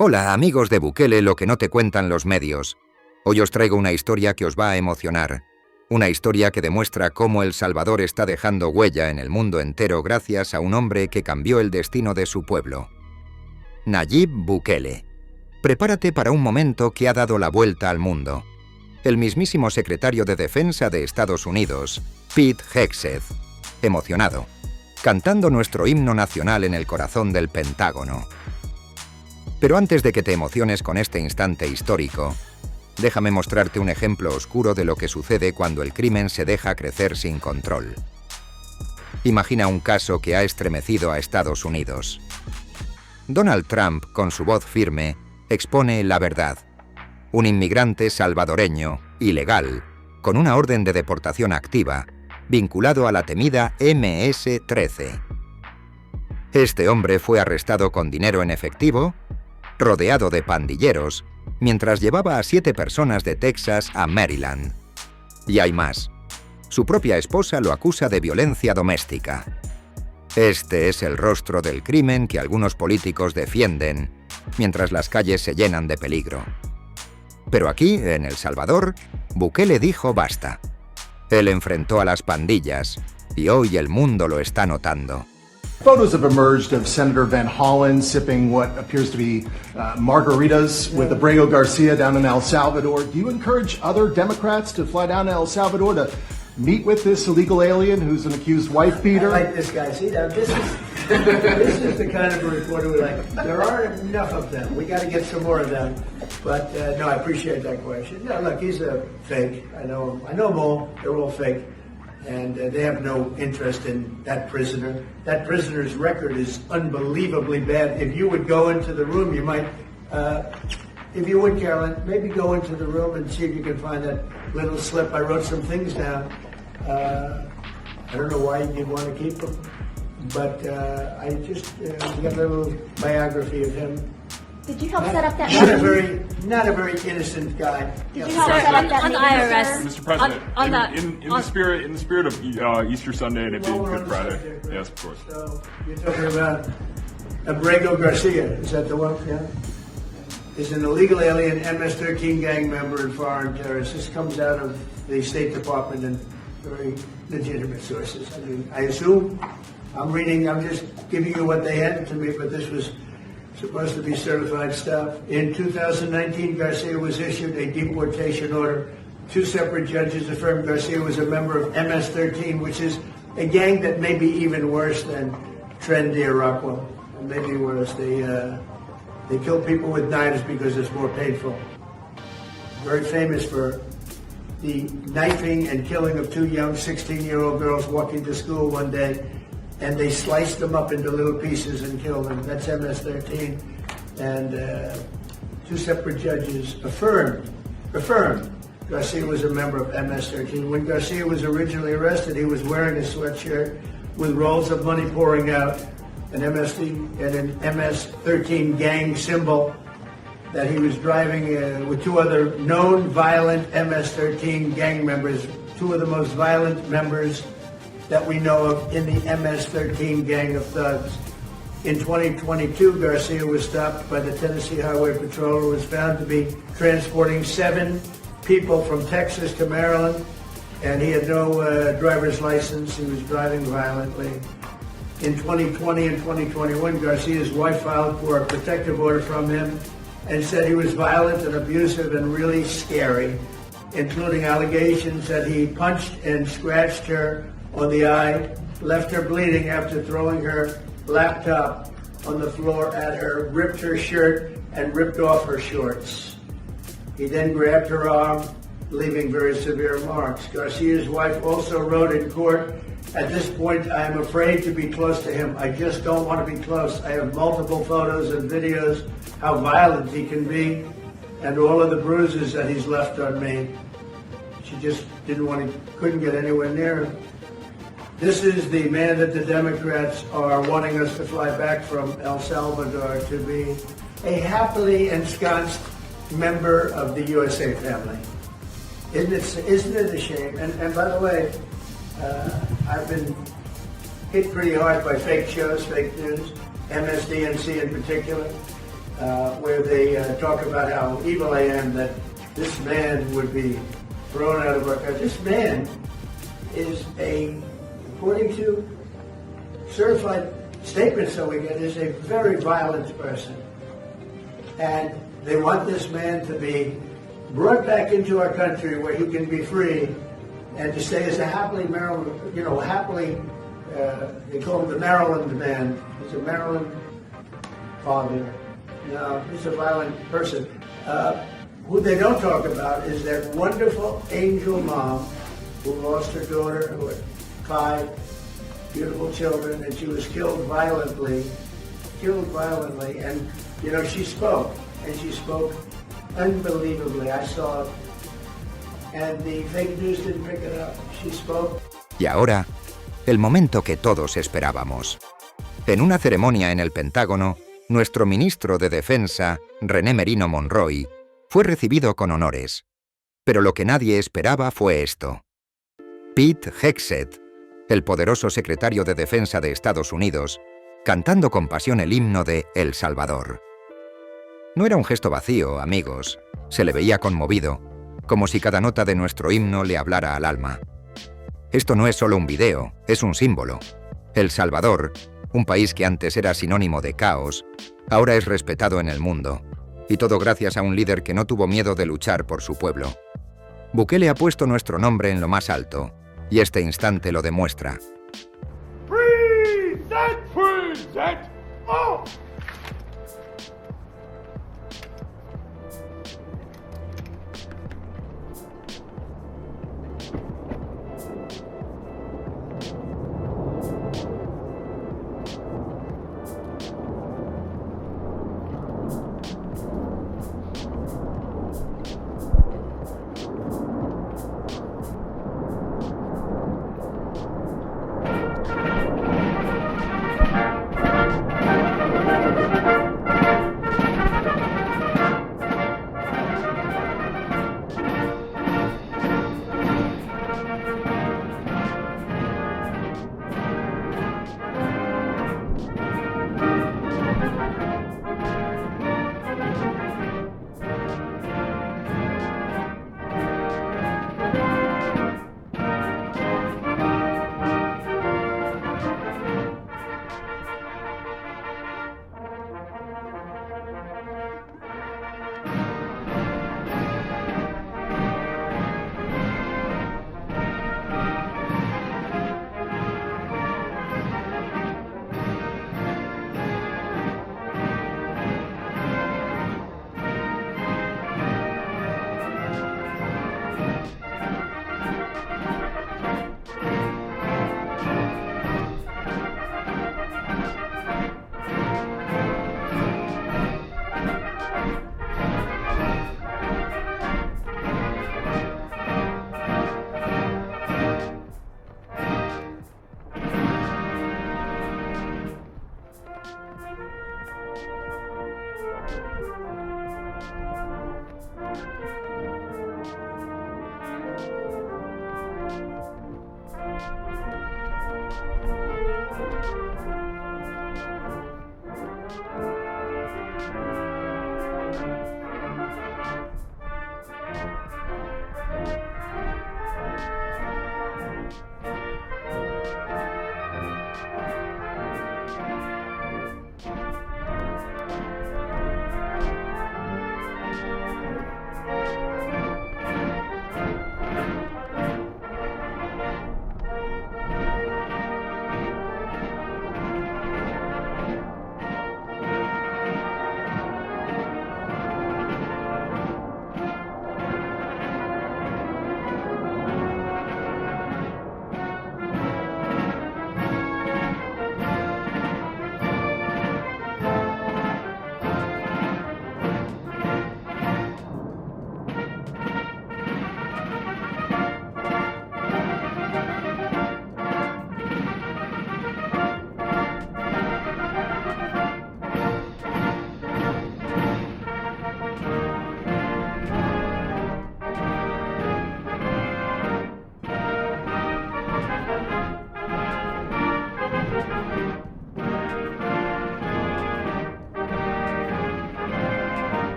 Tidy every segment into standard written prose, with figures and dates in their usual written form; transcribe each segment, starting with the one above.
Hola, amigos de Bukele, lo que no te cuentan los medios. Hoy os traigo una historia que os va a emocionar. Una historia que demuestra cómo El Salvador está dejando huella en el mundo entero gracias a un hombre que cambió el destino de su pueblo. Nayib Bukele. Prepárate para un momento que ha dado la vuelta al mundo. El mismísimo secretario de Defensa de Estados Unidos, Hegseth, emocionado, cantando nuestro himno nacional en el corazón del Pentágono. Pero antes de que te emociones con este instante histórico, déjame mostrarte un ejemplo oscuro de lo que sucede cuando el crimen se deja crecer sin control. Imagina un caso que ha estremecido a Estados Unidos. Donald Trump, con su voz firme, expone la verdad. Un inmigrante salvadoreño, ilegal, con una orden de deportación activa, vinculado a la temida MS-13. Este hombre fue arrestado con dinero en efectivo, rodeado de pandilleros, mientras llevaba a 7 personas de Texas a Maryland. Y hay más. Su propia esposa lo acusa de violencia doméstica. Este es el rostro del crimen que algunos políticos defienden, mientras las calles se llenan de peligro. Pero aquí, en El Salvador, Bukele dijo basta. Él enfrentó a las pandillas, y hoy el mundo lo está notando. Photos have emerged of Senator Van Hollen sipping what appears to be margaritas with Abrego Garcia down in El Salvador. Do you encourage other Democrats to fly down to El Salvador to meet with this illegal alien who's an accused wife beater? I like this guy. See, now this is the kind of a reporter we like. There aren't enough of them. We got to get some more of them. But no, I appreciate that question. Yeah, look, he's a fake. I know them all. They're all fake. And they have no interest in that prisoner. That prisoner's record is unbelievably bad. If you would go into the room, you might, if you would, Carolyn, maybe go into the room and see if you can find that little slip. I wrote some things down. I don't know why you'd want to keep them, but I just got a little biography of him. Did you help set up that Not a very innocent guy. Did you help set up that on the IRS, Mr. President, in the spirit of Easter Sunday and it being Good Friday. Subject, right? Yes, of course. So you're talking about Abrego Garcia, is that the one? Yeah. Is an illegal alien MS-13 gang member and foreign terrorist. This comes out of the State Department and very legitimate sources. I mean, I assume I'm just giving you what they handed to me, but this was supposed to be certified stuff. In 2019, Garcia was issued a deportation order. 2 separate judges affirmed Garcia was a member of MS-13, which is a gang that may be even worse than Trendy or Rockwell. And maybe worse. They kill people with knives because it's more painful. Very famous for the knifing and killing of 2 young 16-year-old girls walking to school one day, and they sliced them up into little pieces and killed them. That's MS-13. And 2 separate judges affirmed Garcia was a member of MS-13. When Garcia was originally arrested, he was wearing a sweatshirt with rolls of money pouring out, an MS-13 gang symbol that he was driving with 2 other known violent MS-13 gang members, 2 of the most violent members that we know of in the MS-13 gang of thugs. In 2022, Garcia was stopped by the Tennessee Highway Patrol, who was found to be transporting 7 people from Texas to Maryland, and he had no driver's license. He was driving violently. In 2020 and 2021, Garcia's wife filed for a protective order from him and said he was violent and abusive and really scary, including allegations that he punched and scratched her on the eye, left her bleeding after throwing her laptop on the floor at her, ripped her shirt, and ripped off her shorts. He then grabbed her arm, leaving very severe marks. Garcia's wife also wrote in court, "At this point, I am afraid to be close to him. I just don't want to be close. I have multiple photos and videos how violent he can be and all of the bruises that he's left on me." She just couldn't get anywhere near him. This is the man that the Democrats are wanting us to fly back from El Salvador to be a happily ensconced member of the USA family. Isn't it a shame? And by the way, I've been hit pretty hard by fake shows, fake news, MSDNC in particular. where they talk about how evil I am, that this man would be thrown out of our country. This man is according to certified statements that we get, is a very violent person. And they want this man to be brought back into our country where he can be free and to stay as a happily Maryland, they call him the Maryland man. He's a Maryland father. No, he's a violent person. Who they don't talk about is that wonderful angel mom who lost her daughter, who had 5 beautiful children, and she was killed violently. And, she spoke, and she spoke unbelievably. I saw it, and the fake news didn't pick it up. She spoke. Y ahora, el momento que todos esperábamos. En una ceremonia en el Pentágono, nuestro ministro de Defensa, René Merino Monroy, fue recibido con honores. Pero lo que nadie esperaba fue esto. Pete Hegseth, el poderoso secretario de Defensa de Estados Unidos, cantando con pasión el himno de El Salvador. No era un gesto vacío, amigos. Se le veía conmovido, como si cada nota de nuestro himno le hablara al alma. Esto no es solo un video, es un símbolo. El Salvador, un país que antes era sinónimo de caos, ahora es respetado en el mundo. Y todo gracias a un líder que no tuvo miedo de luchar por su pueblo. Bukele ha puesto nuestro nombre en lo más alto, y este instante lo demuestra. Present! Oh!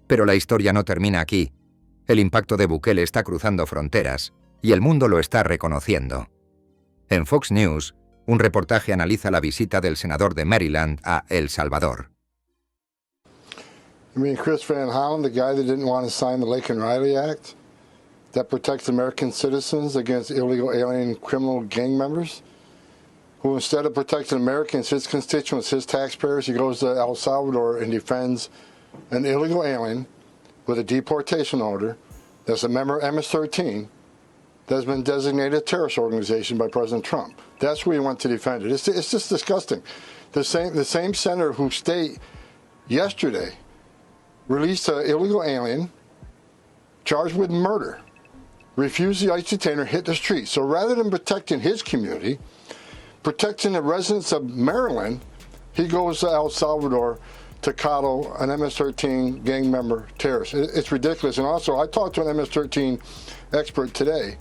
Pero la historia no termina aquí. El impacto de Bukele está cruzando fronteras y el mundo lo está reconociendo. En Fox News, un reportaje analiza la visita del senador de Maryland a El Salvador. You mean Chris Van Hollen, the guy that didn't want to sign the Lake and Riley Act that protects American citizens against illegal alien criminal gang members? Who instead of protecting Americans, his constituents, his taxpayers, he goes to El Salvador and defends an illegal alien with a deportation order that's a member of MS-13 that's been designated a terrorist organization by President Trump. That's where he went to defend it. It's just disgusting. The same senator who state yesterday released an illegal alien charged with murder, refused the ICE detainer, hit the street. So rather than protecting his community, protecting the residents of Maryland, he goes to El Salvador to coddle an MS-13 gang member terrorist. It's ridiculous. And also, I talked to an MS-13 expert today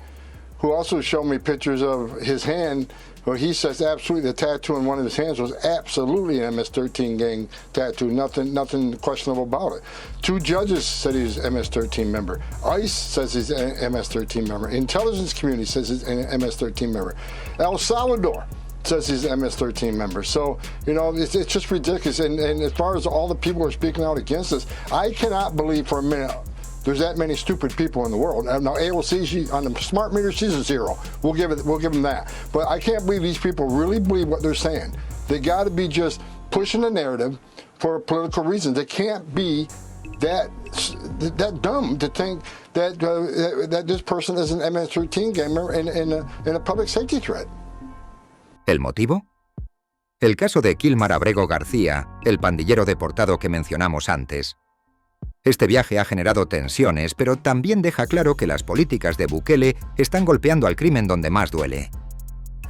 who also showed me pictures of his hand, where he says absolutely the tattoo on one of his hands was absolutely an MS-13 gang tattoo, nothing questionable about it. 2 judges said he's an MS-13 member. ICE says he's an MS-13 member. Intelligence community says he's an MS-13 member. El Salvador says he's an MS-13 member. So, you know, it's just ridiculous. And as far as all the people who are speaking out against this, I cannot believe for a minute there's that many stupid people in the world. Now, AOC, on the smart meter, she's a 0. We'll give them that. But I can't believe these people really believe what they're saying. They got to be just pushing the narrative for a political reason. They can't be that dumb to think that this person is an MS-13 gang member and a public safety threat. ¿El motivo? El caso de Kilmar Abrego García, el pandillero deportado que mencionamos antes. Este viaje ha generado tensiones, pero también deja claro que las políticas de Bukele están golpeando al crimen donde más duele.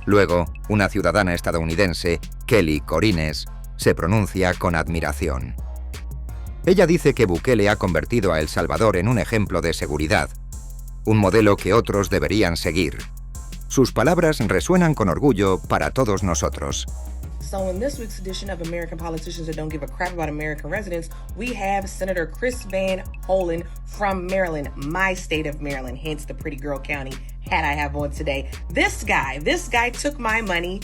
Luego, una ciudadana estadounidense, Kelly Corines, se pronuncia con admiración. Ella dice que Bukele ha convertido a El Salvador en un ejemplo de seguridad, un modelo que otros deberían seguir. Sus palabras resuenan con orgullo para todos nosotros. So in this week's edition of American Politicians That Don't Give a Crap About American Residents, we have Senator Chris Van Hollen from Maryland, my state of Maryland, hence the pretty girl county hat I have on today. This guy took my money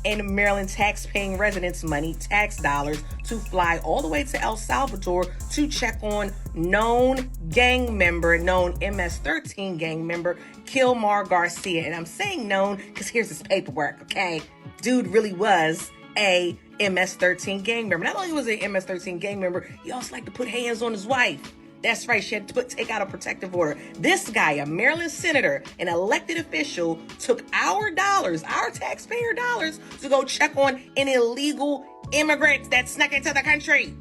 and Maryland tax-paying residents' money, tax dollars, to fly all the way to El Salvador to check on known MS-13 gang member, Kilmar Garcia. And I'm saying known because here's his paperwork, okay? Dude really was a MS-13 gang member. Not only was he an MS-13 gang member, he also liked to put hands on his wife. That's right, she had to take out a protective order. This guy, a Maryland senator, an elected official, took our dollars, our taxpayer dollars, to go check on an illegal immigrant that snuck into the country.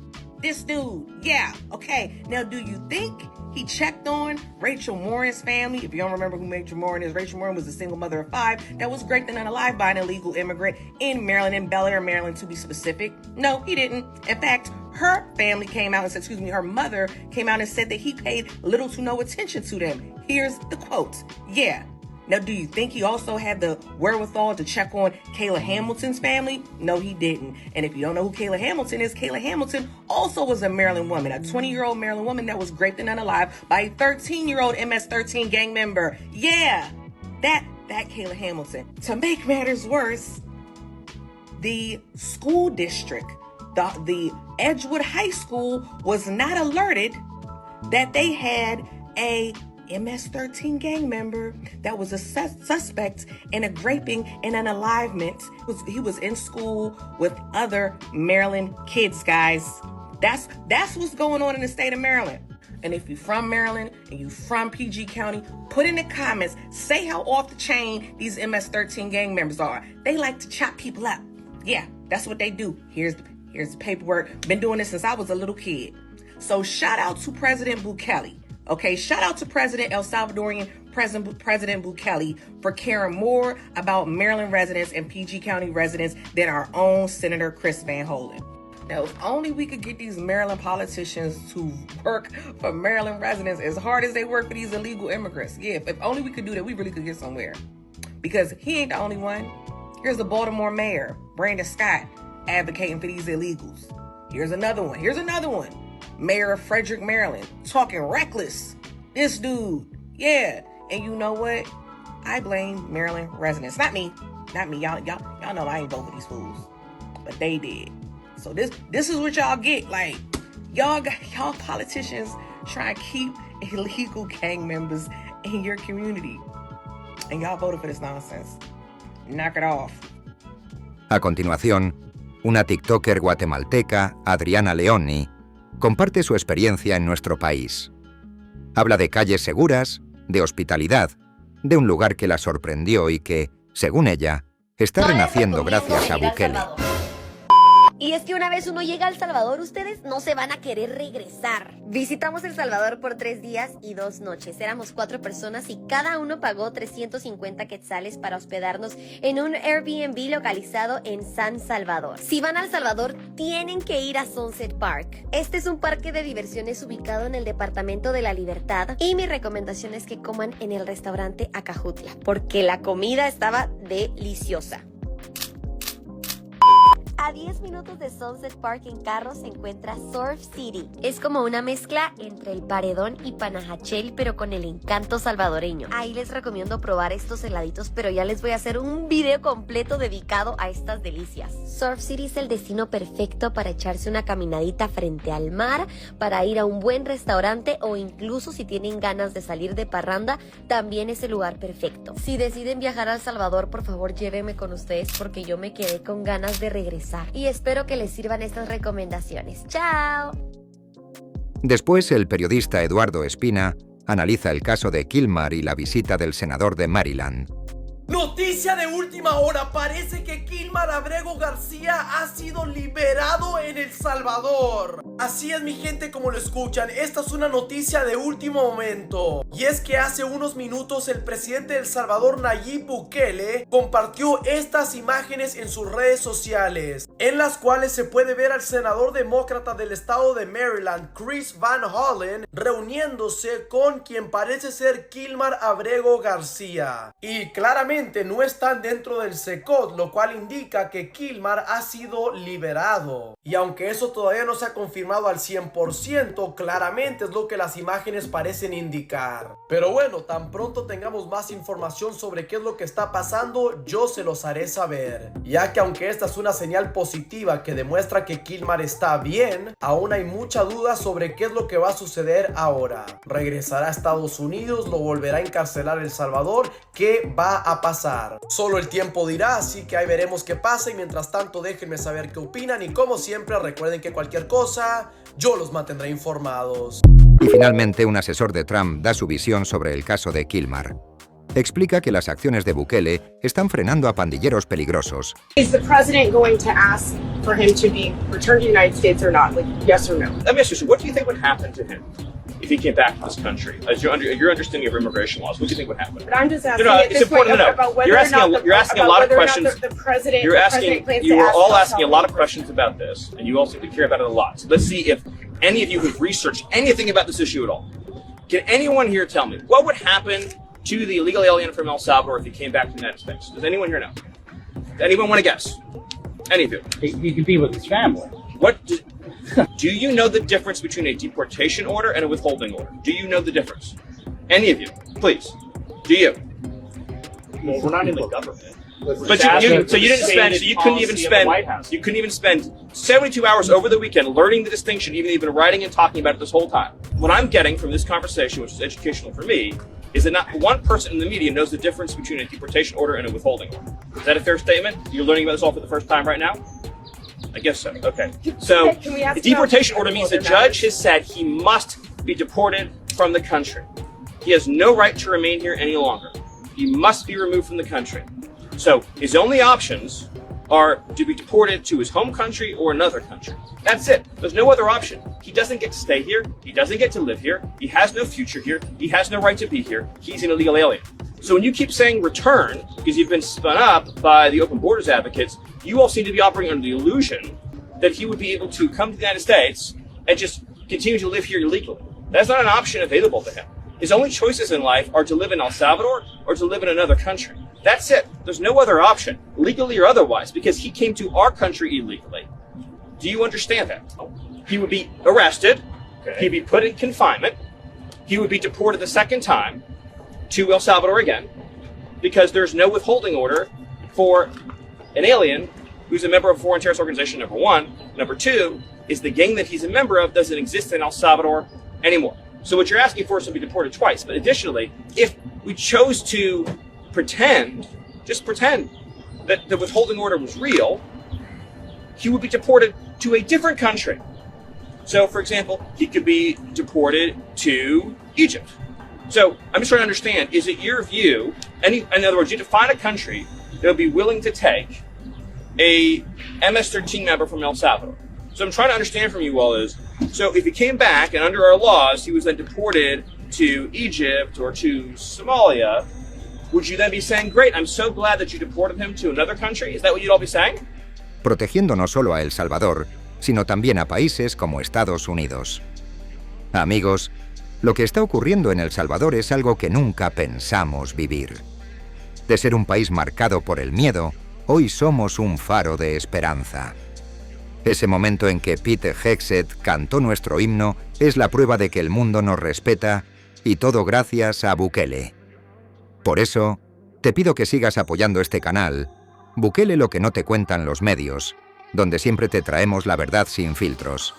This dude, yeah, okay. Now, do you think he checked on Rachel Morin's family? If you don't remember who Rachel Morin is, Rachel Morin was a single mother of 5 that was raped and unalive by an illegal immigrant in Maryland, in Bel Air, Maryland, to be specific. No, he didn't. In fact, her family came out and said, her mother came out and said that he paid little to no attention to them. Here's the quote. Yeah. Now, do you think he also had the wherewithal to check on Kayla Hamilton's family? No, he didn't. And if you don't know who Kayla Hamilton is, Kayla Hamilton also was a Maryland woman, a 20-year-old Maryland woman that was raped and unalive by a 13-year-old MS-13 gang member. Yeah, that Kayla Hamilton. To make matters worse, the school district, the Edgewood High School, was not alerted that they had a MS-13 gang member that was a suspect in a raping and an unalivement. He was in school with other Maryland kids, guys. That's what's going on in the state of Maryland. And if you're from Maryland and you're from PG County, put in the comments, say how off the chain these MS-13 gang members are. They like to chop people up. Yeah, that's what they do. Here's the paperwork. Been doing this since I was a little kid. So shout out to President Bukele. Okay, shout out to El Salvadorian President Bukele for caring more about Maryland residents and PG County residents than our own Senator Chris Van Hollen. Now, if only we could get these Maryland politicians to work for Maryland residents as hard as they work for these illegal immigrants. Yeah, if only we could do that, we really could get somewhere. Because he ain't the only one. Here's the Baltimore mayor, Brandon Scott, advocating for these illegals. Here's another one. mayor of Frederick, Maryland, talking reckless. This dude, yeah. And you know what? I blame Maryland residents. Not me. Y'all know I ain't vote for these fools, but they did. So this is what y'all get. Like, y'all politicians try to keep illegal gang members in your community, and y'all voted for this nonsense. Knock it off. A continuación, una TikToker guatemalteca, Adriana Leoni, comparte su experiencia en nuestro país. Habla de calles seguras, de hospitalidad, de un lugar que la sorprendió y que, según ella, está renaciendo gracias a Bukele. Y es que una vez uno llega a El Salvador, ustedes no se van a querer regresar. Visitamos El Salvador por 3 días y 2 noches. Éramos 4 personas y cada uno pagó 350 quetzales para hospedarnos en un Airbnb localizado en San Salvador. Si van a El Salvador, tienen que ir a Sunset Park. Este es un parque de diversiones ubicado en el departamento de La Libertad y mi recomendación es que coman en el restaurante Acajutla, porque la comida estaba deliciosa. A 10 minutos de Sunset Park en carro se encuentra Surf City. Es como una mezcla entre el Paredón y Panajachel, pero con el encanto salvadoreño. Ahí les recomiendo probar estos heladitos, pero ya les voy a hacer un video completo dedicado a estas delicias. Surf City es el destino perfecto para echarse una caminadita frente al mar, para ir a un buen restaurante o incluso si tienen ganas de salir de parranda, también es el lugar perfecto. Si deciden viajar a El Salvador, por favor llévenme con ustedes porque yo me quedé con ganas de regresar. Y espero que les sirvan estas recomendaciones. ¡Chao! Después, el periodista Eduardo Espina analiza el caso de Kilmar y la visita del senador de Maryland. Noticia de última hora, parece que Kilmar Abrego García ha sido liberado en El Salvador. Así es, mi gente, como lo escuchan, esta es una noticia de último momento. Y es que hace unos minutos el presidente de El Salvador, Nayib Bukele, compartió estas imágenes en sus redes sociales, en las cuales se puede ver al senador demócrata del estado de Maryland, Chris Van Hollen, reuniéndose con quien parece ser Kilmar Abrego García. Y claramente no están dentro del SECOT, lo cual indica que Kilmar ha sido liberado. Y aunque eso todavía no se ha confirmado al 100%, claramente es lo que las imágenes parecen indicar. Pero bueno, tan pronto tengamos más información sobre qué es lo que está pasando, yo se los haré saber. Ya que aunque esta es una señal positiva que demuestra que Kilmar está bien, aún hay mucha duda sobre qué es lo que va a suceder ahora. ¿Regresará a Estados Unidos? ¿Lo volverá a encarcelar El Salvador? ¿Qué va a pasar? Solo el tiempo dirá, así que ahí veremos qué pasa y mientras tanto déjenme saber qué opinan y como siempre recuerden que cualquier cosa yo los mantendré informados. Y finalmente un asesor de Trump da su visión sobre el caso de Kilmar. Explica que las acciones de Bukele están frenando a pandilleros peligrosos. Is the president going to ask for him to be returned to the United States or not? Like, yes or no? Let me ask you, what do you think would happen to him if he came back to this country? As your understanding of immigration laws, what do you think would happen? But I'm just asking No, at it's this point important to know. about whether You're or asking not you're asking a lot of questions. the president You are all about asking a lot of Salvador. questions about this, and you all seem to care about it a lot. So let's see if any of you have researched anything about this issue at all. Can anyone here tell me what would happen to the illegal alien from El Salvador if he came back to the United States? Does anyone here know? Does anyone want to guess? Any of you? He could be with his family. Do you know the difference between a deportation order and a withholding order? Do you know the difference? Any of you, please. Do you? Well, we're not in the government. But you couldn't even spend 72 hours over the weekend learning the distinction, even writing and talking about it this whole time. What I'm getting from this conversation, which is educational for me, is that not one person in the media knows the difference between a deportation order and a withholding order. Is that a fair statement? You're learning about this all for the first time right now? I guess so. Okay. So, a deportation order means the judge has said he must be deported from the country. He has no right to remain here any longer. He must be removed from the country. So, his only options are to be deported to his home country or another country. That's it. There's no other option. He doesn't get to stay here. He doesn't get to live here. He has no future here. He has no right to be here. He's an illegal alien. So when you keep saying return, because you've been spun up by the open borders advocates, you all seem to be operating under the illusion that he would be able to come to the United States and just continue to live here illegally. That's not an option available to him. His only choices in life are to live in El Salvador or to live in another country. That's it. There's no other option, legally or otherwise, because he came to our country illegally. Do you understand that? He would be arrested, Okay. He'd be put in confinement. He would be deported the second time to El Salvador again, because there's no withholding order for an alien who's a member of a foreign terrorist organization, number one. Number two is the gang that he's a member of doesn't exist in El Salvador anymore. So what you're asking for is to be deported twice. But additionally, if we chose to pretend, just pretend, that the withholding order was real, he would be deported to a different country. So, for example, he could be deported to Egypt. So I'm just trying to understand, is it your view, in other words, you define a country that would be willing to take a MS-13 member from El Salvador. So I'm trying to understand from you all is, so if he came back and under our laws, he was then deported to Egypt or to Somalia, would you then be saying, great, I'm so glad that you deported him to another country? Is that what you'd all be saying? Protegiendo no solo a El Salvador, sino también a países como Estados Unidos. Amigos, lo que está ocurriendo en El Salvador es algo que nunca pensamos vivir. De ser un país marcado por el miedo, hoy somos un faro de esperanza. Ese momento en que Peter Hegseth cantó nuestro himno es la prueba de que el mundo nos respeta, y todo gracias a Bukele. Por eso, te pido que sigas apoyando este canal, Bukele lo que no te cuentan los medios, donde siempre te traemos la verdad sin filtros.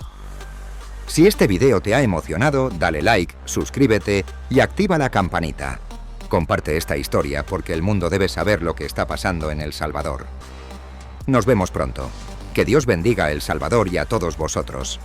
Si este video te ha emocionado, dale like, suscríbete y activa la campanita. Comparte esta historia porque el mundo debe saber lo que está pasando en El Salvador. Nos vemos pronto. Que Dios bendiga a El Salvador y a todos vosotros.